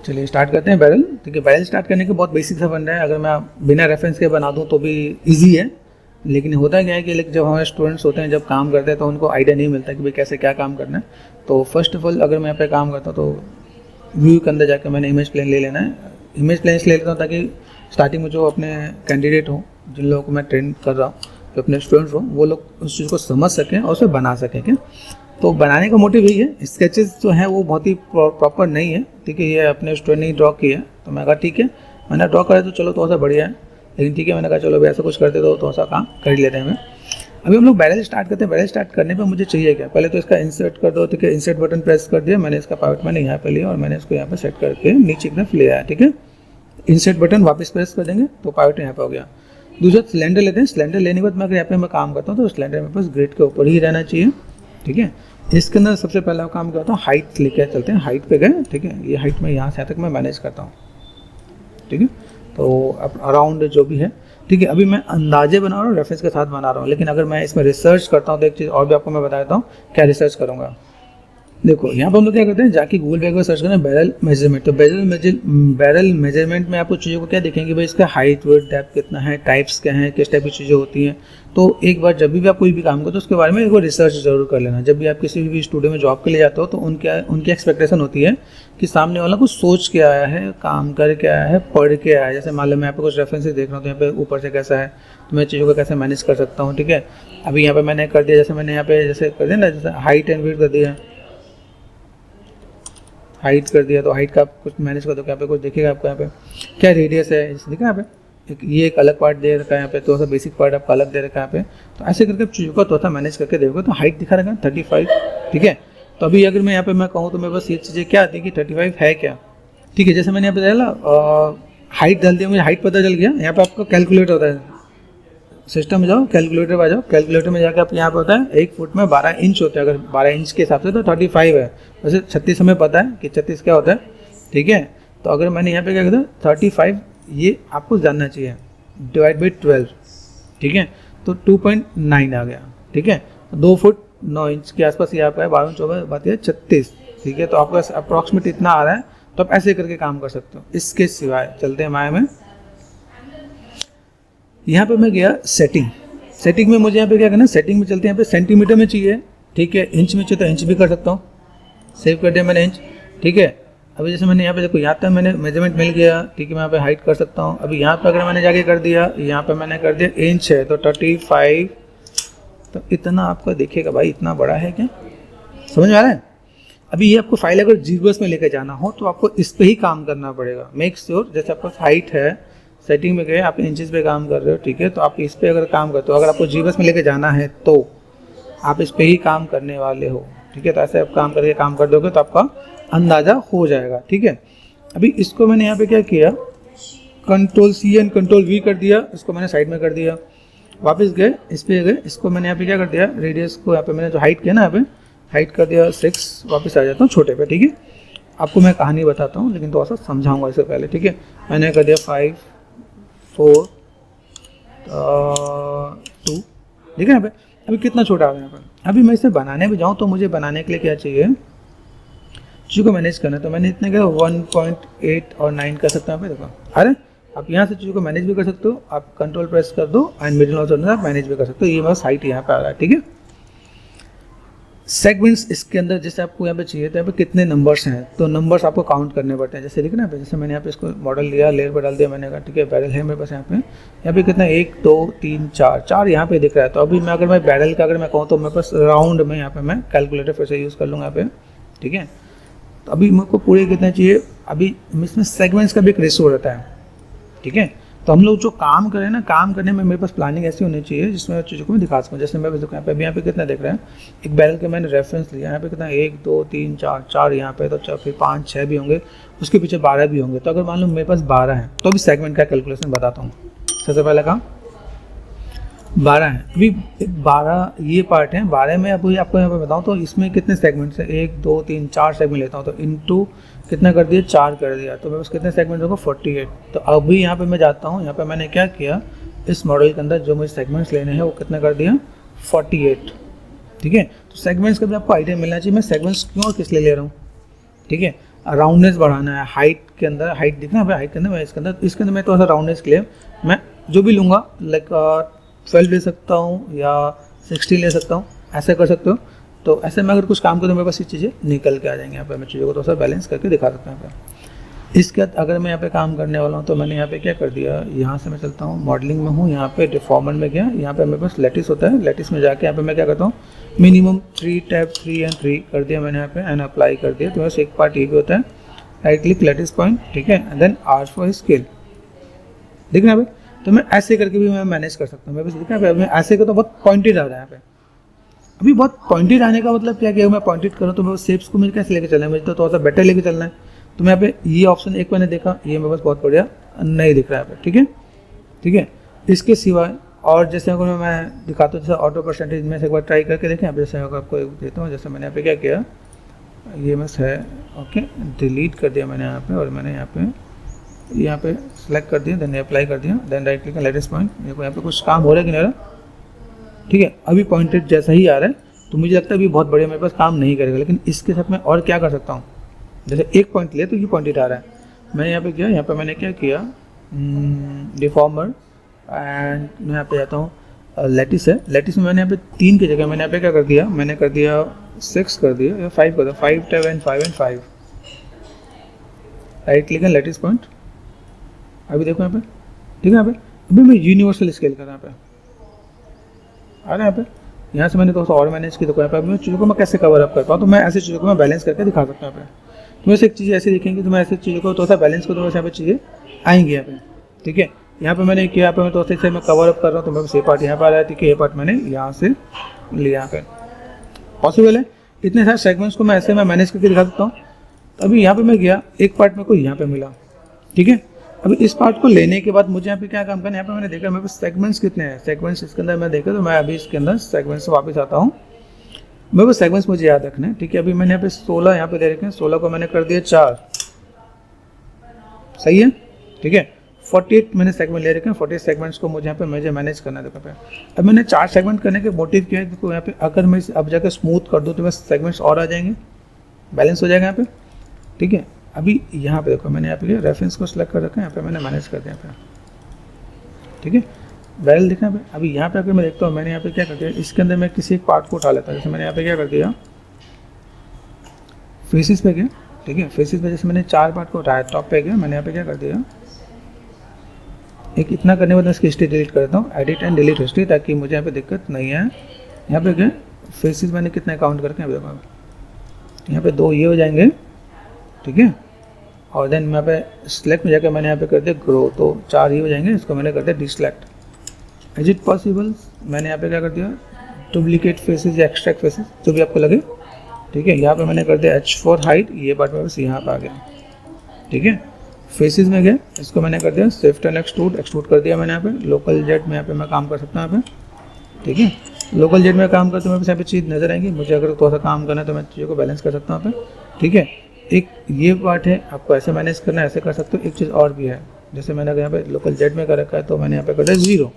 चलिए स्टार्ट करते हैं बैरल। ठीक है, बैरल स्टार्ट करने के बहुत बेसिक सा फंडा है। अगर मैं बिना रेफरेंस के बना दूं तो भी इजी है, लेकिन होता क्या है कि जब हमारे स्टूडेंट्स होते हैं, जब काम करते हैं तो उनको आइडिया नहीं मिलता कि भाई कैसे क्या काम करना है। तो फर्स्ट ऑफ ऑल अगर मैं यहाँ पे काम करता हूँ तो व्यू के अंदर जाकर मैंने इमेज प्लेन ले लेना है। इमेज प्लेन ले लेता हूँ ताकि स्टार्टिंग में जो अपने कैंडिडेट हो, जिन लोगों को मैं ट्रेन कर रहा हूँ, जो अपने स्टूडेंट्स हो, वो लोग उस चीज़ को समझ सकें और उसे बना सकें। क्या तो बनाने का मोटिव यही है। स्केचेस जो है वो बहुत ही प्रॉपर नहीं है। ठीक है, ये अपने स्टूडेंट ने ड्रॉ किया, तो मैं कहा ठीक है, मैंने ड्रॉ करा तो चलो थोड़ा सा बढ़िया है, लेकिन ठीक है मैंने कहा चलो भाई ऐसा कुछ करते तो थोड़ा सा काम कर लेते हैं। अभी हम लोग बैरल स्टार्ट करते हैं। बैरल स्टार्ट करने पे मुझे चाहिए क्या, पहले तो इसका इंसर्ट कर दो। ठीक है, इंसर्ट बटन प्रेस कर दिया मैंने, इसका पार्ट मैंने यहाँ पे लिया और मैंने इसको यहाँ पे सेट करके नीचे की तरफ ले आया। ठीक है, इंसर्ट बटन वापस प्रेस कर देंगे तो पार्ट यहाँ पे हो गया। दूसरा सिलेंडर लेते हैं। सिलेंडर लेने के बाद मैं अगर यहाँ पे मैं काम करता हूँ तो सिलेंडर मेरे पास ग्रिड के ऊपर ही रहना चाहिए। ठीक है, इसके अंदर सबसे पहला काम क्या होता है, हाइट लेके चलते हैं। हाइट पे गए, ठीक है, ये हाइट में यहाँ से तक मैं मैनेज करता हूँ। ठीक है, तो अब अराउंड जो भी है, ठीक है, अभी मैं अंदाजे बना रहा हूँ, रेफरेंस के साथ बना रहा हूँ, लेकिन अगर मैं इसमें रिसर्च करता हूँ तो एक चीज़ और भी आपको मैं बता देता हूँ क्या रिसर्च करूँगा। देखो यहाँ पर हम लोग क्या करते हैं, जाके गूगल पे सर्च करें बैरल मेजरमेंट। तो बैरल मेजरमेंट में आपको चीज़ों को क्या देखेंगे, भाई इसका हाइट वेट डेप्थ कितना है, टाइप्स क्या हैं, किस टाइप की चीज़ें होती हैं। तो एक बार जब भी आप कोई भी काम करो तो उसके बारे में एक बार रिसर्च जरूर कर लेना। जब भी आप किसी भी स्टूडियो में जॉब के लिए जाते हो तो उनकी एक्सपेक्टेशन होती है कि सामने वाला कुछ सोच के आया है, काम करके आया है, पढ़ के आया है। जैसे मान लो मैं यहाँ पे कुछ रेफरेंसेस देख रहा हूँ तो यहाँ पे ऊपर से कैसा है, तो मैं चीज़ों को कैसे मैनेज कर सकता हूँ। ठीक है, अभी यहाँ पे मैंने कर दिया, जैसे मैंने यहाँ पे जैसे कर दिया ना, जैसे हाइट एंड वेट कर दिया, हाइट कर दिया, तो हाइट का आप कुछ मैनेज कर दो। यहाँ पे कुछ देखिएगा आपको, यहाँ पे क्या रेडियस है, जैसे देखा यहाँ पे ये एक अलग पार्ट दे रखा है, यहाँ पे थोड़ा सा बेसिक पार्ट आपका अलग दे रखा है यहाँ पे। तो ऐसे करके आप चीज़ों को थोड़ा सा मैनेज करके देखोगे तो हाइट दिखा रखा है 35। ठीक है, तो अभी अगर मैं यहाँ पे मैं कहूँ तो मेरे पास ये चीज़ें क्या आती है कि 35 है क्या। ठीक है, जैसे मैंने यहाँ पे डाला हाइट डाल दिया, मुझे हाइट पता चल गया। यहाँ पे आपका कैलकुलेटर होता है, सिस्टम में जाओ, कैलकुलेटर में आ जाओ। कैलकुलेटर में जाकर आप यहाँ पे होता है 1 फुट में 12 इंच होता है। अगर 12 इंच के हिसाब से तो 35 है। वैसे 36 हमें पता है कि 36 क्या होता है। ठीक है, तो अगर मैंने यहाँ पे क्या कहता है 35, ये आपको जानना चाहिए, डिवाइड बाई 12। ठीक है, तो 2.9 आ गया। ठीक है, 2 फुट 9 इंच के आसपास ये आपका है। 12 24 बात है 36। ठीक है, तो आपका अप्रॉक्सीमेट इतना आ रहा है, तो आप ऐसे करके काम कर सकते हो। इसके सिवाय चलते हैं माया में, यहाँ पे मैं गया सेटिंग में मुझे यहाँ पे क्या करना है, सेटिंग में चलते हैं। यहाँ पे सेंटीमीटर में चाहिए, ठीक है, इंच में चाहिए तो इंच भी कर सकता हूँ। सेव कर दिया मैंने इंच। ठीक है, अभी जैसे मैंने यहाँ पे देखो, यहाँ तक मैंने मेजरमेंट मिल गया। ठीक है, मैं यहाँ पे हाइट कर सकता हूँ। अभी यहाँ पे अगर मैंने जाके कर दिया, यहाँ पे मैंने कर दिया इंच है तो 35। तो इतना आपका देखिएगा भाई, इतना बड़ा है क्या, समझ में आ रहा है। अभी ये आपको फाइल अगर जीबीएस में लेकर जाना हो तो आपको इस पर ही काम करना पड़ेगा। मेक श्योर, जैसे आपका हाइट है, सेटिंग में गए, आप इंचेस पे काम कर रहे हो। ठीक है, तो आप इस पे अगर काम करते हो, अगर आपको जीबीएस में लेके जाना है तो आप इस पे ही काम करने वाले हो। ठीक है, तो ऐसे आप काम करके काम कर दोगे तो आपका अंदाज़ा हो जाएगा। ठीक है, अभी इसको मैंने यहाँ पे क्या किया, Ctrl+C एंड Ctrl+V कर दिया, इसको मैंने साइड में कर दिया। वापस गए, इस पे गए, इसको मैंने यहाँ पे क्या कर दिया, रेडियस को यहाँ पे मैंने जो हाइट किया ना, यहाँ पे हाइट कर दिया 6। वापस आ जाता हूँ छोटे पे। ठीक है, आपको मैं कहानी बताता हूँ लेकिन थोड़ा सा समझाऊंगा इससे पहले। ठीक है, मैंने कर दिया 5 4 2। ठीक है, यहाँ पे अभी कितना छोटा आ गया यहाँ पर। अभी मैं इसे बनाने भी जाऊँ तो मुझे बनाने के लिए क्या चाहिए, चीज़ को मैनेज करना है। तो मैंने इतने क्या 1.8 और 9 कर सकता हूँ यहाँ पे। देखो, अरे आप यहाँ से चीज़ों को मैनेज भी कर सकते हो। आप कंट्रोल प्रेस कर दो एंड मिडिल माउस बटन आप मैनेज भी कर सकते हो। ये बस हाइट यहाँ पे आ रहा है। ठीक है, सेगमेंट्स इसके अंदर जैसे आपको यहाँ पे चाहिए तो यहाँ पे कितने नंबर्स हैं, तो नंबर्स आपको काउंट करने पड़ते हैं। जैसे देखिए ना, जैसे मैंने यहाँ पे इसको मॉडल लिया, लेयर पर डाल दिया मैंने, कहा ठीक है बैरल है मेरे पास। यहाँ पे कितना 1 2 3 4 यहाँ पे दिख रहा है। तो अभी मैं अगर मैं बैरल का अगर मैं कहूँ तो मेरे पास राउंड में यहाँ पे मैं कैलकुलेटर फिर से यूज़ कर लूँगा यहाँ पे। ठीक है, तो अभी मेरे को पूरे कितना चाहिए, अभी इसमें सेगमेंट्स का भी एक रेशो रहता है। ठीक है, तो हम लोग जो काम करें ना, काम करने में मेरे पास प्लानिंग ऐसी होनी चाहिए जिसमें चीज़ों को मैं दिखा सकूँ। जैसे मैं यहाँ पे यहाँ पे कितना देख रहा है, एक बैरल के मैंने रेफरेंस लिया, यहाँ पे कितना 1 2 3 4 यहाँ पे, तो फिर 5 6 भी होंगे, उसके पीछे 12 भी होंगे। तो अगर मान लो मेरे पास 12 है तो अभी सेगमेंट का कैलकुलेशन बताता हूँ। सबसे पहले काम 12 है, अभी 12 ये पार्ट है। 12 में अभी आपको यहाँ पे बताऊँ तो इसमें कितने सेगमेंट्स हैं, 1 2 3 4 सेगमेंट लेता हूँ तो इनटू कितना कर दिया, 4 कर दिया, तो मेरे पास कितने सेगमेंट होगा 48। तो अभी यहाँ पे मैं जाता हूँ, यहाँ पे मैंने क्या किया, इस मॉडल के अंदर जो मुझे सेगमेंट्स लेने हैं वो कितना कर दिया 48। ठीक है, तो सेगमेंट्स का भी आपको आइडिया मिलना चाहिए, मैं सेगमेंट्स क्यों और किस लिए ले रहा हूँ। ठीक है, राउंडनेस बढ़ाना है, हाइट के अंदर, हाइट दिखना है हाइट के अंदर, मैं इसके अंदर मैं थोड़ा सा राउंडनेस के लिए मैं जो भी लूँगा लाइक 12 ले सकता हूँ या 16 ले सकता हूँ, ऐसे कर सकते हो। तो ऐसे में अगर कुछ काम करूँ मेरे पास ये चीज़ें निकल के आ जाएंगी। यहाँ पे मैं चीज़ों को थोड़ा सा बैलेंस करके दिखा सकता हूँ यहाँ पे। इसके बाद अगर मैं यहाँ पे काम करने वाला हूँ तो मैंने यहाँ पे क्या कर दिया, यहाँ से मैं चलता हूँ मॉडलिंग में हूँ, यहाँ पे डिफॉर्मर में गया, यहाँ पे मेरे पास लैटिस होता है, लैटिस में जाके यहाँ पे मैं क्या करता हूँ मिनिमम 3 टैब 3 एंड 3 कर दिया मैंने यहाँ पे एंड अप्लाई कर दिया। तो बस एक पार्ट ये भी होता है, राइट क्लिक लैटिस पॉइंट, ठीक है, and then R for scale, दिख रहा है यहाँ पे। तो मैं ऐसे करके भी मैं मैनेज कर सकता हूँ। मैं बस दिख रहा है मैं ऐसे का तो बहुत पॉइंटेड आ रहा है यहाँ पे। अभी बहुत पॉइंटेड आने का मतलब क्या कि मैं पॉइंटेड करूँ तो मैं शेप्स को मुझे कैसे लेके चलना है, मुझे तो थोड़ा सा बेटर लेके चलना है। तो मैं यहाँ पे ये ऑप्शन एक मैंने देखा, ये मेरे पास बहुत बढ़िया नहीं दिख रहा है यहाँ पे, ठीक है, ठीक है। इसके सिवाय और जैसे अगर मैं दिखाता हूँ जैसे ऑटो परसेंटेज में से एक बार ट्राई करके देखें। अब जैसे अगर आपको देता हूँ, जैसे मैंने यहाँ पे क्या किया, ये बस है ओके, डिलीट कर दिया मैंने यहाँ पे, और मैंने यहाँ पे सेलेक्ट कर दिया, देन अप्लाई कर दिया, then right click latest point. मेरे को यहाँ पे कुछ काम हो रहा है कि नहीं हो रहा, ठीक है, अभी पॉइंटेड जैसा ही आ रहा है। तो मुझे लगता है अभी बहुत बढ़िया मेरे पास काम नहीं करेगा, लेकिन इसके साथ मैं और क्या कर सकता हूँ, जैसे एक पॉइंट ले तो ये पॉइंटेड आ रहा है। मैंने यहाँ पे किया, यहाँ पे मैंने क्या किया डिफॉर्मर, एंड मैं यहाँ पे जाता हूँ लैटिस है, लैटिस में मैंने यहाँ पे 3 की जगह मैंने यहाँ पे क्या कर दिया, मैंने कर दिया 6 कर दिया या 5 कर दिया, 5 tab and 5 and 5, right click है लैटिस पॉइंट। अभी देखो यहाँ पे, ठीक है, यहाँ पे अभी मैं यूनिवर्सल स्केल कर रहा हूँ, यहाँ पे आ रहा है, यहाँ पे यहाँ से मैंने थोड़ा सा और मैनेज की। तो यहाँ पे मैं चीज़ों को मैं कैसे कवर अप कर पाऊँ, तो मैं ऐसी चीज़ों को मैं बैलेंस करके दिखा सकता हूँ यहाँ पे। तो वैसे एक चीज़ ऐसी दिखेंगी तो मैं ऐसी चीज़ों को थोड़ा सा बैलेंस करूँ, वैसे यहाँ पे चीज़ें आएंगी यहाँ पे, ठीक है। यहाँ पे मैंने किया, यहाँ पे मैं थोड़ा सा मैं कवर अप कर रहा हूँ, तो मेरे पास ये पार्ट यहाँ पर आ रहा है, ठीक है, ये पार्ट मैंने यहाँ से लिया, यहाँ पे पॉसिबल है। इतने सारे सेगमेंट्स को मैं ऐसे मैं मैनेज करके दिखा सकता हूँ। अभी यहाँ पे मैं गया, एक पार्ट मेरे को यहाँ पे मिला, ठीक है। अभी इस पार्ट को लेने के बाद मुझे यहाँ पे क्या काम करना है, यहाँ पे मैंने देखा मेरे पास सेगमेंट्स कितने हैं, सेगमेंट्स इसके अंदर मैं देखा, तो मैं अभी इसके अंदर सेगमेंट्स से वापस आता हूँ। मेरे पास सेगमेंट्स मुझे याद रखना है, ठीक है। अभी मैंने यहाँ पे 16 यहाँ पे दे रखे हैं, 16 को मैंने कर दिया 4, सही है, ठीक है। 48 मैंने सेगमेंट ले रखे हैं, 48 सेगमेंट्स को मुझे यहाँ पे मुझे मैनेज करना है। देखो अब मैंने 4 सेगमेंट करने के मोटिव क्या है, देखो यहाँ पे अगर मैं अब जाकर स्मूथ कर दूँ तो बस सेगमेंट्स और आ जाएंगे, बैलेंस हो जाएगा यहाँ पे, ठीक है। अभी यहाँ पे देखो मैंने यहाँ पे रेफरेंस को सिलेक्ट कर रखा है, यहाँ पे मैंने मैनेज कर दिया यहाँ पे, ठीक है, बैलेंस दिखना है। अभी यहाँ पे अगर मैं देखता हूँ, मैंने यहाँ पे क्या कर दिया, इसके अंदर मैं किसी एक पार्ट को उठा लेता हूँ। जैसे मैंने यहाँ पे क्या कर दिया, फेसिस पे गया, ठीक है, फेसिस पे जैसे मैंने 4 पार्ट को उठाया, टॉप पे गया, मैंने यहाँ पे क्या कर दिया, एक इतना करने के बाद मैं इसकी हिस्ट्री डिलीट कर देता हूँ, एडिट एंड डिलीट हिस्ट्री, ताकि मुझे यहाँ पे दिक्कत नहीं है। यहाँ पे गए फेसिस मैंने कितना काउंट करके यहाँ पे 2 ये हो जाएंगे, ठीक है, और देन मैं पे सिलेक्ट में जाकर मैंने यहाँ पे कर दिया ग्रो, तो 4 ही हो जाएंगे, इसको मैंने कर दिया डिसलेक्ट। इज इट पॉसिबल, मैंने यहाँ पे क्या कर दिया, डुप्लीकेट फेसेस या एक्सट्रैक्ट फेसेस जो भी आपको लगे, ठीक है। यहाँ पे मैंने कर दिया H फॉर हाइट, ये पार्ट में बस यहाँ पे आ गया, ठीक है। फेसेस में गया, इसको मैंने कर दिया शिफ्ट एंड एक्सट्रूड कर दिया मैंने यहाँ पे। लोकल जेट में यहाँ पे मैं काम कर सकता हूँ यहाँ पे, ठीक है। लोकल जेट में काम करते हुए यहाँ पे चीज़ नजर आएंगी, मुझे अगर थोड़ा सा काम करना है तो मैं चीज़ों को बैलेंस कर सकता हूँ यहाँ पे, ठीक है। एक ये पार्ट है, आपको ऐसे मैनेज करना है, ऐसे कर सकते हो। एक चीज़ और भी है, जैसे मैंने अगर यहाँ पे लोकल जेट में कर रखा है, तो मैंने यहाँ पे कर दिया 0,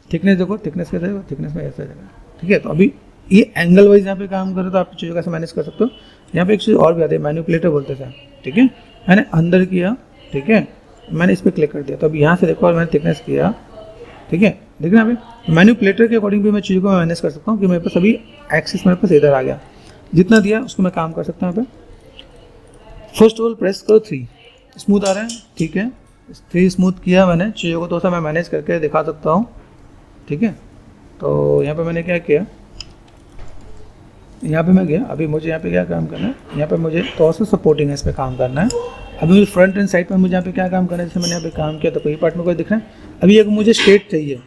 थिकनेस देखो, थिकनेस कैसे है, थिकनेस में ऐसा जगह, ठीक है। तो अभी ये एंगल वाइज यहाँ पे काम करो तो आप चीज़ों कैसे मैनेज कर सकते हो। यहाँ पे एक चीज़ और भी आती है, मैनिपुलेटर बोलते हैं, ठीक है। मैंने अंदर किया, ठीक है, मैंने इस पर क्लिक कर दिया, तो अभी यहाँ से देखो और मैंने थिकनेस किया, ठीक है, देखना अभी मैनिपुलेटर के अकॉर्डिंग भी मैं चीज़ों को मैनेज कर सकता हूँ कि मेरे पास अभी एक्सिस मेरे पास इधर आ गया, जितना दिया उसको मैं काम कर सकता हूँ यहाँ पे। फर्स्ट ऑफ ऑल प्रेस करो 3, स्मूथ आ रहा है, ठीक है, 3 स्मूथ किया मैंने, चीज़ों को थोड़ा सा मैं मैनेज करके दिखा सकता हूँ, ठीक है। तो यहाँ पे मैंने क्या किया, यहाँ पे मैं गया, अभी मुझे यहाँ पे क्या काम करना है, यहाँ पे मुझे थोड़ा सा सपोर्टिंग है, इस पर काम करना है। अभी मुझे फ्रंट एंड साइड पर मुझे यहाँ पे क्या काम करना है, जैसे मैंने यहाँ पे काम किया तो कोई पार्ट में कोई दिख रहा है। अभी एक मुझे स्टेट चाहिए,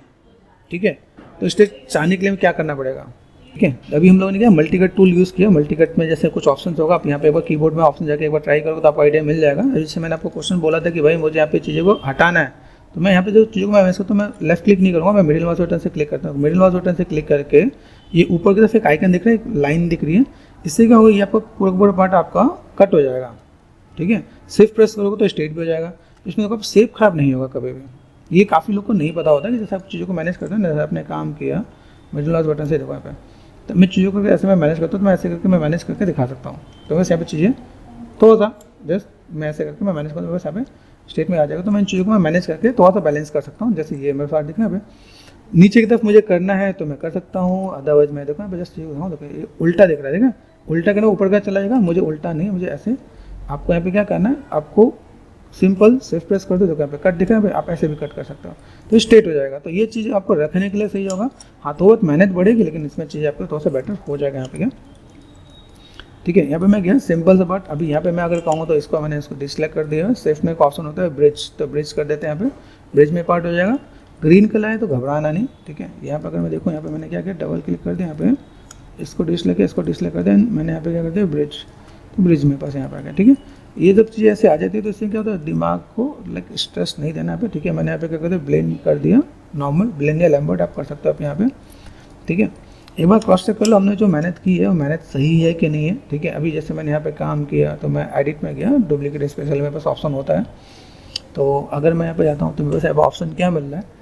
ठीक है, तो स्टेट चाहने के लिए क्या करना पड़ेगा, ठीक है। अभी हम लोगों ने क्या मल्टी कट टूल यूज़ किया, मल्टी कट में जैसे कुछ ऑप्शन होगा, आप यहाँ पे एक बार कीबोर्ड में ऑप्शन जाके एक बार ट्राई करोगे तो आपको आइडिया मिल जाएगा। जैसे मैंने आपको क्वेश्चन बोला था कि भाई मुझे यहाँ पे चीज़ों को हटाना है, तो मैं यहाँ पे जो चीज़ों को मैं वैसे तो मैं लेफ्ट क्लिक नहीं करूँगा, मैं मिडिल माउस बटन से क्लिक करता हूँ। मिडिल माउस बटन से क्लिक करके ये ऊपर की तरफ एक आइकन दिख रहा है, एक लाइन दिख रही है, इससे क्या होगा, ये आपका पूरा पार्ट आपका कट हो जाएगा, ठीक है। शिफ्ट प्रेस करोगे तो स्ट्रेट भी हो जाएगा, इसमें देखो शेप खराब नहीं होगा कभी भी। ये काफ़ी लोग को नहीं पता होता कि जैसे आप चीज़ों को मैनेज करते हैं, जैसे आपने काम किया मिडिल माउस बटन से, देखो यहाँ पे, तो मैं चीज़ों को ऐसे मैं मैनेज करता हूँ, तो मैं ऐसे करके मैं मैनेज करके दिखा सकता हूँ। तो बस यहाँ पे चीज़ें थोड़ा सा जस्ट मैं ऐसे करके मैं मैनेज करूँ, बस यहाँ पे स्टेट में आ जाएगा। तो मैं इन चीज़ों को मैं मैनेज करके थोड़ा सा बैलेंस कर सकता हूँ। जैसे ये मेरे साथ दिख रहा है यहाँ पे नीचे की तरफ मुझे करना है तो मैं कर सकता हूँ, अदरवाइज मैं देखो यहाँ पे जस्ट देखो ये उल्टा दिख रहा है, देखा उल्टा करना ऊपर का चला जाएगा, मुझे उल्टा नहीं, मुझे ऐसे आपको यहाँ पे क्या करना है, आपको सिंपल शिफ्ट प्रेस कर दो, देखो यहाँ पे कट दिख रहा है, आप ऐसे भी कट कर सकते हो तो स्ट्रेट हो जाएगा। तो ये चीज़ आपको रखने के लिए सही होगा, हाथों हाथ मेहनत बढ़ेगी लेकिन इसमें चीज़ आपको थोड़ा सा बेटर हो जाएगा यहाँ पे क्या, ठीक है। यहाँ पे मैं गया सिंपल सा पार्ट। अभी यहाँ पे मैं अगर कहूँ तो इसको मैंने इसको डिसलेक्ट कर दिया है। सेफ में एक ऑप्शन होता है ब्रिज, तो ब्रिज कर देते हैं, यहाँ पे ब्रिज में पार्ट हो जाएगा। ग्रीन कलर है तो घबराना नहीं, ठीक है। यहाँ पे अगर मैं देखूँ यहाँ पे मैंने क्या किया, डबल क्लिक कर दिया, यहाँ पे इसको डिसलेक्ट कर दिया, मैंने यहाँ पे क्या कर दिया ब्रिज, तो ब्रिज मेरे पास यहाँ पे आ गया, ठीक है। ये जब चीज़ें ऐसे आ जाती है तो इससे क्या होता है, दिमाग को लाइक स्ट्रेस नहीं देना यहाँ पे, ठीक है। मैंने यहाँ पे क्या कर दिया, ब्लेंड कर दिया, नॉर्मल ब्लेंड या लैम्बर्ट आप कर सकते हो आप यहाँ पे, ठीक है। एक बार क्रॉस चेक कर लो हमने जो मेहनत की है वो मेहनत सही है कि नहीं है, ठीक है। अभी जैसे मैंने यहाँ पे काम किया तो मैं एडिट में गया, डुप्लीकेट स्पेशल मेरे पास ऑप्शन होता है। तो अगर मैं यहाँ पे जाता हूँ तो मेरे पास ऑप्शन क्या मिल रहा है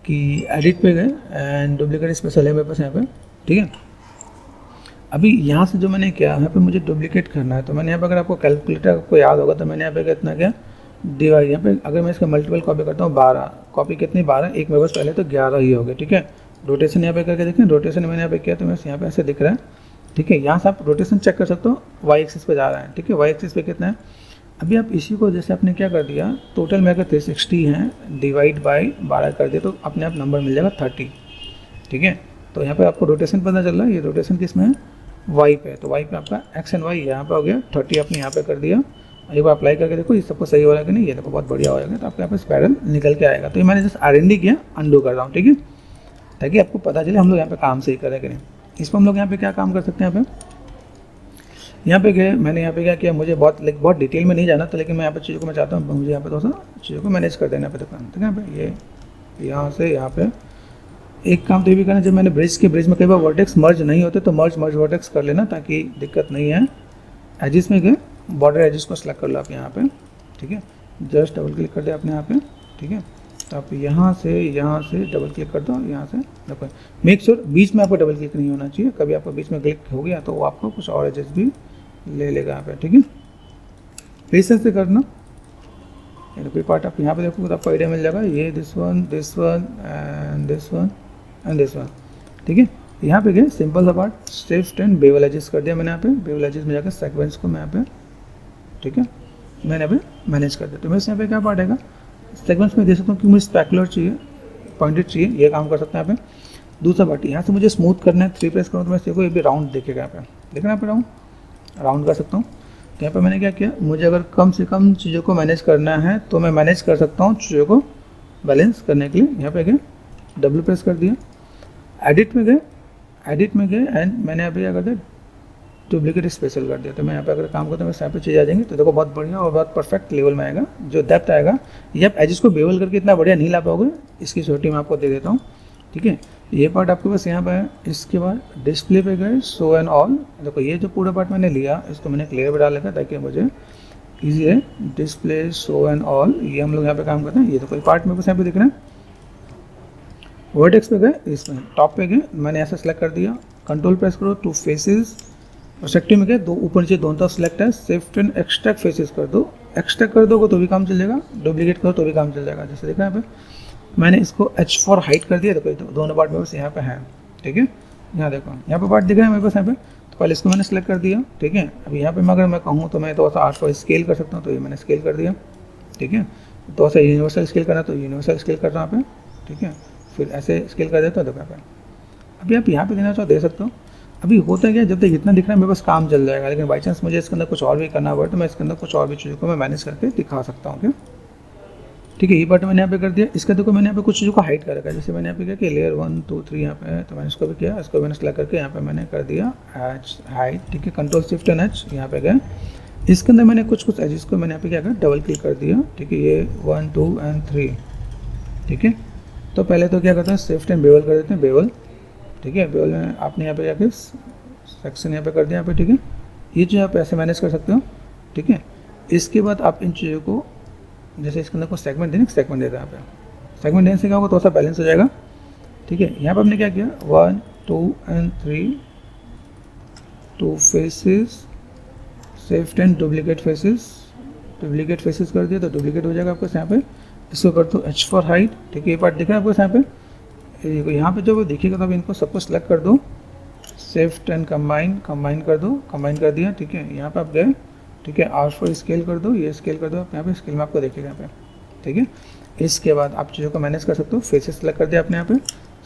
कि एडिट पे गए एंड डुप्लीकेट स्पेशल है मेरे पास यहाँ पे, ठीक है। अभी यहाँ से जो मैंने किया यहाँ पे मुझे डुप्लीकेट करना है, तो मैंने यहाँ पे, अगर आपको कैलकुलेटर आपको याद होगा तो मैंने यहाँ पे कितना किया, डिवाइड, यहाँ पे अगर मैं इसका मल्टीपल कॉपी करता हूँ 12 कॉपी, कितनी 12, एक मेरे पास पहले तो 11 ही हो गए, ठीक है। रोटेशन यहाँ पे करके देखें, रोटेशन मैंने यहाँ पे किया तो मैं यहाँ पे ऐसे दिख रहा है, ठीक है। यहाँ से आप रोटेशन चेक कर सकते हो, वाई एक्सिस पे जा रहा है, ठीक है, वाई एक्सिस पे कितना है। अभी आप इसी को जैसे आपने क्या कर दिया, टोटल में अगर 360 है, डिवाइड बाई 12 कर दिया तो अपने आप नंबर मिल जाएगा 30, ठीक है। तो यहाँ पे आपको रोटेशन पता चल रहा है, ये रोटेशन किस में है, वाई पे, तो वाई पे आपका एक्स एंड वाई यहाँ पे हो गया 30, आपने यहाँ पे कर दिया। एक बार अप्लाई करके देखो ये सबको सही हो रहा है कि नहीं, ये देखो बहुत बढ़िया हो जाएगा, तो आपके यहाँ पे स्पाइरल निकल के आएगा। तो ये मैंने जस्ट R&D किया, अंडू कर रहा हूँ, ठीक है, ताकि आपको पता चले हम लोग यहाँ पे काम सही करें कि नहीं। इस पर हम लोग यहाँ पे क्या काम कर सकते हैं, यहाँ पे गए, मैंने यहाँ पे क्या किया, मुझे बहुत डिटेल में नहीं जाना था, लेकिन मैं यहाँ पे चीज़ों को मैं चाहता हूँ मुझे यहाँ पे थोड़ा सा चीज़ों को मैनेज कर देना पे दुकान, ठीक है। यहाँ पे ये यहाँ से यहाँ पे एक काम तो ये भी करना, जब मैंने ब्रिज में कई बार वर्टेक्स मर्ज नहीं होते तो मर्ज वर्टेक्स कर लेना ताकि दिक्कत नहीं है। एजिस में गए, बॉर्डर एजिस को सेलेक्ट कर लो आप यहाँ पे, ठीक है, जस्ट डबल क्लिक कर दे आपने यहाँ पे, ठीक है। तो आप यहाँ से डबल क्लिक कर दो, यहाँ से देखो, मेक श्योर बीच में आपको डबल क्लिक नहीं होना चाहिए, कभी आपको बीच में क्लिक हो गया तो वो आपको कुछ और एजेस भी ले लेगा यहाँ पे, ठीक है। पेशेंस से करना, कोई पार्ट आप यहाँ पे देखो तो आपको आइडिया मिल जाएगा, ये this one and this one and this one, ठीक है। यहाँ पे गए, सिंपल सा part, shift and bevel edges कर दिया मैंने यहाँ पे, बेवल एजेस में जाकर सेक्वेंस को मैं यहाँ पे, ठीक है, मैंने यहाँ पे मैनेज कर दिया। तो मेरे यहाँ पे क्या पार्ट आएगा, सेगमेंट्स में दे सकता हूँ कि मुझे स्पेकुलर चाहिए, पॉइंटेड चाहिए, ये काम कर सकते हैं यहाँ पे। दूसरा पार्ट यहाँ से मुझे स्मूथ करना है, 3 प्रेस करूँ तो मैं देखो ये भी राउंड देखेगा यहाँ पे, देखना यहाँ पे राउंड कर सकता हूँ। तो यहाँ पे मैंने क्या किया, मुझे अगर कम से कम चीज़ों को मैनेज करना है तो मैं मैनेज कर सकता हूँ चीज़ों को बैलेंस करने के लिए। यहाँ पे गए, डब्ल्यू प्रेस कर दिया, एडिट में गए एंड मैंने यहाँ पे क्या कर दिया, डुप्लीकेट स्पेशल कर दिया। तो मैं यहाँ पे अगर काम करता हूँ यहाँ पे चीज़ आ जाएंगे तो देखो बहुत बढ़िया और बहुत परफेक्ट लेवल में आएगा, जो डेप्थ आएगा ये आप एजेस को बेवल करके इतना बढ़िया नहीं ला पाओगे, इसकी छोटी मैं आपको दे देता हूँ, ठीक है। ये पार्ट आपके पास यहाँ पे है। इसके बाद डिस्प्ले पे गए, शो एंड ऑल, देखो ये जो पूरा पार्ट मैंने लिया इसको मैंने क्लियर पे डाल रखा ताकि मुझे ईजी है। डिस्प्ले, शो एंड ऑल, ये हम लोग यहाँ पे काम करते हैं। ये तो कोई पार्ट मेरे पास यहाँ पे दिख रहा है। वर्टेक्स पे गए, इसमें टॉप पे गए, मैंने ऐसा सेलेक्ट कर दिया, कंट्रोल प्रेस करो, 2 फेसेस, पर्सपेक्टिव में गए, 2 ऊपर नीचे दोनों तरफ सेलेक्ट है, शिफ्ट एंड एक्सट्रैक्ट फेसेस कर दो, एक्सट्रैक्ट कर दोगे तो भी काम चल जाएगा, डुप्लीकेट करो तो भी काम चल जाएगा। जैसे देखा यहाँ पे मैंने इसको H4 हाइट कर दिया, देखो दोनों पार्ट मेरे पास यहाँ पे है, ठीक है। यहाँ देखो यहाँ पे पार्ट दिख रहा है मेरे पास यहाँ पे, तो पहले इसको मैंने सेलेक्ट कर दिया, ठीक है। अभी यहाँ पे मैं अगर मैं कहूँ तो मैं थोड़ा सा 8 को स्केल कर सकता हूँ, तो ये मैंने स्केल कर दिया, ठीक है। थोड़ा सा यूनिवर्सल स्केल करना तो यूनिवर्सल स्केल कर रहा हूँ यहाँ पे, ठीक है। फिर ऐसे स्केल कर देता हूँ, देखो यहाँ पे। अभी आप यहाँ पे देना चाहो दे सकते हो। अभी होता क्या है, जब तक इतना दिख रहा है मेरे पास काम चल जाएगा, लेकिन बाई चांस मुझे इसके अंदर कुछ और भी करना पड़े तो मैं इसके अंदर कुछ और भी चीज़ों को मैं मैनेज करके दिखा सकता हूँ, क्या, ठीक है। ये पार्ट मैंने यहाँ पे कर दिया। इसका देखो मैंने यहाँ पे कुछ चीज़ों को हाइड कर रखा है, जैसे मैंने यहाँ पे किया कि लेयर 1 2 3 यहाँ पे है, तो मैंने इसको भी किया, इसको मैंने सेलेक्ट करके यहाँ पे मैंने कर दिया एच हाइट, ठीक है। कंट्रोल शिफ्ट एंड एच, यहाँ पे गए, इसके अंदर मैंने कुछ एजेस को मैंने यहाँ पे क्या कर डबल क्लिक कर दिया, ठीक है। ये 1 2 एंड 3, ठीक है। तो पहले तो क्या करते हैं, शिफ्ट एंड बेवल कर देते हैं, बेवल, ठीक है। बेवल में आपने यहाँ पे जाके सेक्शन यहाँ पे कर दिया यहाँ पे, ठीक है। ये चीज़ आप ऐसे मैनेज कर सकते हो, ठीक है। इसके बाद आप इन चीज़ों को जैसे इसके अंदर को सेगमेंट देने, सेगमेंट देता है यहाँ पे, सेगमेंट देने से क्या होगा, थोड़ा सा बैलेंस हो जाएगा, ठीक है। यहाँ पे हमने क्या किया, 1 2 and 3, 2 faces, shift and duplicate faces, duplicate faces कर दिया तो डुप्लीकेट हो जाएगा आपको यहाँ पे। इसको कर दो H फॉर हाइट, ठीक है, ये पार्ट दिख रहा है आपको यहाँ पे। यहाँ पे जब देखिएगा तब इनको सबको सेलेक्ट कर दो, शिफ्ट एंड कंबाइन कर दो, कंबाइन कर दिया, ठीक है। यहाँ पे आप गए, ठीक है, R फॉर स्केल कर दो, ये स्केल कर दो आप यहाँ पे, स्केल में आपको देखिएगा यहाँ पे, ठीक है। इसके बाद आप चीज़ों को मैनेज कर सकते हो, फेसेस सेलेक्ट कर दिया आपने यहाँ पे,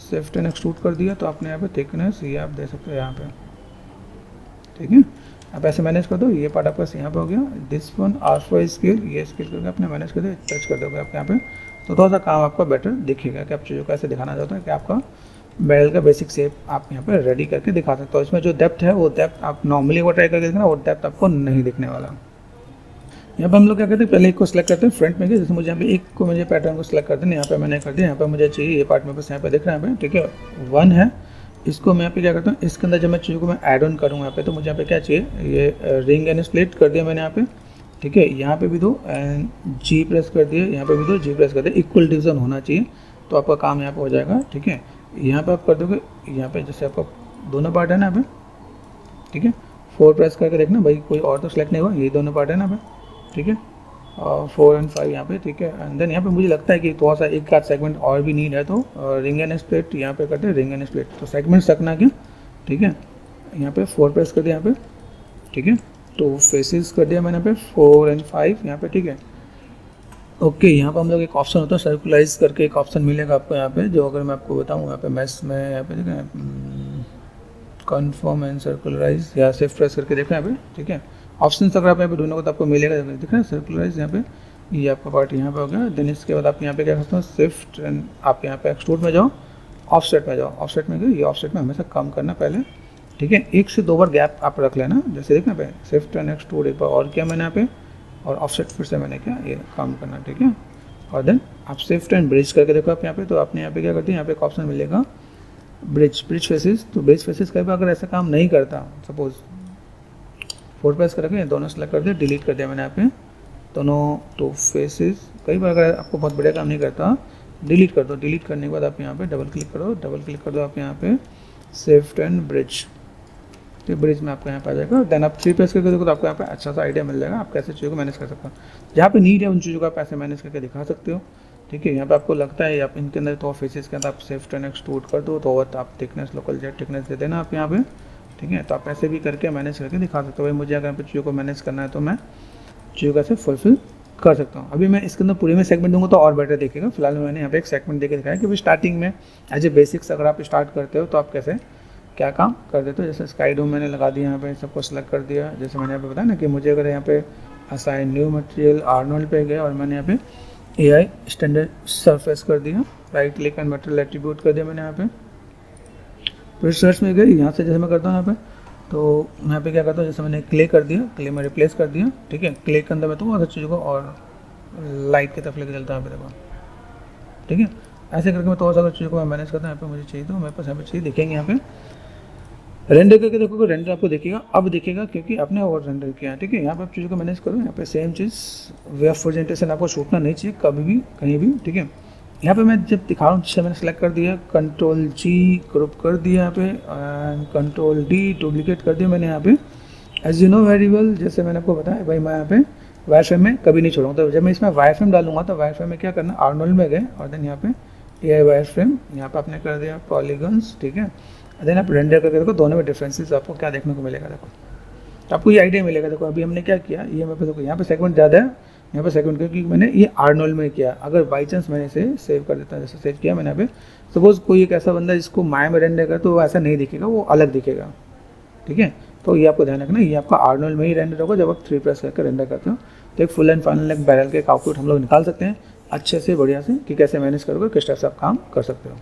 शिफ्ट एंड एक्सट्रूड कर दिया तो आपने यहाँ पे थिकनेस ये आप दे सकते हो यहाँ पे, ठीक है। आप ऐसे मैनेज कर दो, ये पार्ट आपका यहाँ पे हो गया। This one R for scale, ये स्केल करके आपने मैनेज कर दिया, टच कर दोगे आप यहाँ पे तो थोड़ा सा काम आपका बेटर दिखेगा कि आप चीज़ों को ऐसे दिखाना चाहते हैं कि आपका बैरल का बेसिक शेप आप यहाँ पे रेडी करके दिखा सकते हो। इसमें जो डेप्थ है वो डेप्थ आप नॉर्मली वो ट्राई करके देखना, वो डेप्थ आपको नहीं दिखने वाला। यहाँ पे हम लोग क्या करते हैं, पहले एक को सिलेक्ट करते हैं फ्रंट में के, जैसे मुझे यहाँ पे एक को मुझे पैटर्न को सिलेक्ट करते हैं, यहाँ पे मैंने कर दिया, यहाँ पे मुझे चाहिए ये पार्ट में बस यहाँ पे दिख रहा है, ठीक है, 1 है। इसको मैं यहाँ पे क्या करता हूँ, इसके अंदर जब मैं चीज़ों को मैं ऐड ऑन करूँगा यहाँ पे तो मुझे यहाँ पे क्या चाहिए, ये रिंग एंड स्प्लिट कर दिया मैंने यहाँ पे, ठीक है। यहाँ पे भी दो एंड G प्रेस कर दिए, यहाँ पे भी दो G प्रेस कर दिया, इक्वल डिवीजन होना चाहिए तो आपका काम यहाँ पे हो जाएगा, ठीक है। यहाँ पे आप कर दोगे, यहाँ पे जैसे आपका दोनों पार्ट है ना यहाँ पे, ठीक है, 4 प्रेस करके देखना भाई, कोई और तो सेलेक्ट नहीं हुआ, ये दोनों पार्ट है ना यहाँ पे, ठीक है, और 4 एंड 5 यहाँ पे, ठीक है। एंड देन यहाँ पे मुझे लगता है कि थोड़ा सा एक आध सेगमेंट और भी नीड है तो रिंग एंड स्प्लिट यहाँ पे करते हैं, रिंग एंड स्प्लिट तो सेगमेंट रखना क्या, ठीक है। यहाँ पे 4 प्रेस कर दिया यहाँ पे, ठीक है, तो फेसेस कर दिया मैंने यहाँ पे 4 एंड 5 यहाँ पे, ठीक है। ओके, यहाँ पे हम लोग एक ऑप्शन होता है सर्कुलाइज करके, एक ऑप्शन मिलेगा आपको यहाँ पे, जो अगर मैं आपको बताऊँ यहाँ पे मैस में यहाँ पे देखा कन्फर्म एंड सर्कुलराइज, या सिर्फ प्रेस करके देखा यहाँ पे, ठीक है। ऑप्शन अगर आप यहाँ पे ढूंढोगे तो आपको मिलेगा, दिख रहा है सर्कुलराइज यहाँ पे, ये आपका पार्ट यहाँ पे हो गया। देन इसके बाद आप यहाँ पे क्या करते हो, शिफ्ट एंड आप यहाँ पे एक्सट्रूड में जाओ, ऑफसेट में जाओ, ऑफसेट में गए, ये ऑफसेट में हमेशा कम करना पहले, ठीक है। 1 से 2 बार गैप आप रख लेना, जैसे देखना पे शिफ्ट एंड एक्सट्रूड एक बार और किया मैंने यहाँ पे, और ऑफसेट फिर से मैंने क्या ये काम करना, ठीक है। और देन आप शिफ्ट एंड ब्रिज करके देखो आप यहाँ पे, तो आपने यहाँ पे क्या करते हैं, यहाँ पे एक ऑप्शन मिलेगा ब्रिज फेसेस, तो ब्रिज फेसेस कई बार अगर ऐसा काम नहीं करता, सपोज 4 प्रेस करके दोनों सेलेक्ट कर दिया, डिलीट कर दिया मैंने यहाँ पे दोनों, तो फेसेस कई बार अगर आपको बहुत बढ़िया काम नहीं करता, डिलीट कर दो। डिलीट करने के बाद आप यहाँ पे डबल क्लिक करो आप यहाँ पे शिफ्ट एंड ब्रिज, तो ब्रिज में आपको यहाँ पे आ जाएगा। देन आप 3 प्रेस करके देखो तो आपको यहाँ पे अच्छा सा आइडिया मिल जाएगा आप कैसे चीज़ों को मैनेज कर सकते हो। जहाँ पे नीड है उन चीज़ों को आप ऐसे मैनेज करके दिखा सकते हो, ठीक है। यहाँ पे आपको लगता है आप इनके अंदर तो फेसेस के अंदर आप शिफ्ट एंड एक्सट्रूड कर दो तो आप थिकनेस लोकल जेट थिकनेस दे देना आप यहाँ पे, ठीक है। तो आप ऐसे भी करके मैनेज करके दिखा सकते हो। भाई मुझे अगर यहाँ पे चीज़ों को मैनेज करना है तो मैं चीज़ों को ऐसे फुलफिल कर सकता हूँ। अभी मैं इसके अंदर पूरे में सेगमेंट दूंगा तो और बेटर दिखेगा। फिलहाल मैंने यहाँ पे एक सेगमेंट देके दिखाया कि स्टार्टिंग में एज ए बेसिक्स अगर आप स्टार्ट करते हो तो आप कैसे क्या काम कर देते हो। जैसे स्काई डोम मैंने लगा दिया, यहाँ पे सबको सेलेक्ट कर दिया। जैसे मैंने यहाँ पे बताया ना कि मुझे अगर यहाँ पे असाइन न्यू मटेरियल आर्नोल्ड पे गया और मैंने यहाँ पे AI स्टैंडर्ड सरफेस कर दिया, right click and material attribute कर दिया मैंने यहाँ पे। फिर सर्च में गए, यहाँ से जैसे मैं करता हूँ यहाँ पे तो यहाँ पे क्या करता हूँ, जैसे मैंने क्ले कर दिया, क्ले में रिप्लेस कर दिया, ठीक है। क्ले के अंदर मैं तो बहुत चीज़ों को और लाइट की तरफ लेके चलता हूँ यहाँ पे, देखो, ठीक है। ऐसे करके मैं तो और चीज़ों को मैं मैनेज करता हूँ। यहाँ पे मुझे चाहिए तो मेरे पास यहाँ पे चाहिए, देखेंगे यहाँ पे रेंडर करके देखोगे, रेंडर आपको देखेगा, अब दिखेगा क्योंकि आपने और रेंडर किया, ठीक है। यहाँ पे आप चीज़ों को मैनेज करो। यहाँ पे same cheese way of presentation आपको छूटना नहीं चाहिए कभी भी कहीं भी, ठीक है। यहाँ पे मैं जब दिखा रहा हूँ जिससे मैंने सेलेक्ट कर दिया, कंट्रोल G ग्रुप कर दिया यहाँ पे एंड कंट्रोल D डुप्लीकेट कर दिया मैंने यहाँ पे। As you know very well, जैसे मैंने आपको बताया भाई मैं यहाँ पे वायर फ्रेम में कभी नहीं छोड़ूंगा। तो जब मैं इसमें वायर फ्रेम डालूंगा तो वायर फ्रेम में क्या करना, आर्नोल्ड में गए और देन यहाँ पे AI वायर फ्रेम यहाँ पे आपने कर दिया पॉलीगन्स, ठीक है। देन आप रेंडर करके देखो, दोनों में डिफरेंसेस आपको क्या देखने को मिलेगा। देखो तो आपको ये आइडिया मिलेगा। देखो अभी हमने क्या किया, ये मेरे पे देखो यहाँ पे सेगमेंट ज़्यादा है, यहाँ पे सेगमेंट क्योंकि मैंने ये आर्नोल्ड में किया। अगर बाई चांस मैंने इसे सेव कर देता हूँ, जैसे सेव किया मैंने यहाँ पे, सपोज कोई एक ऐसा बंदा जिसको माया में रेंडर कर तो वो ऐसा नहीं दिखेगा, वो अलग दिखेगा, ठीक है। तो ये आपको ध्यान रखना, ये आपका आर्नोल्ड में ही रेंडर होगा जब आप 3 प्रेस करके रेंडर करते हो। तो एक फुल एंड फाइनल एक बैरल के आउटपुट हम लोग निकाल सकते हैं अच्छे से बढ़िया से कि कैसे मैनेज करोगे, किस तरह से आप काम कर सकते हो।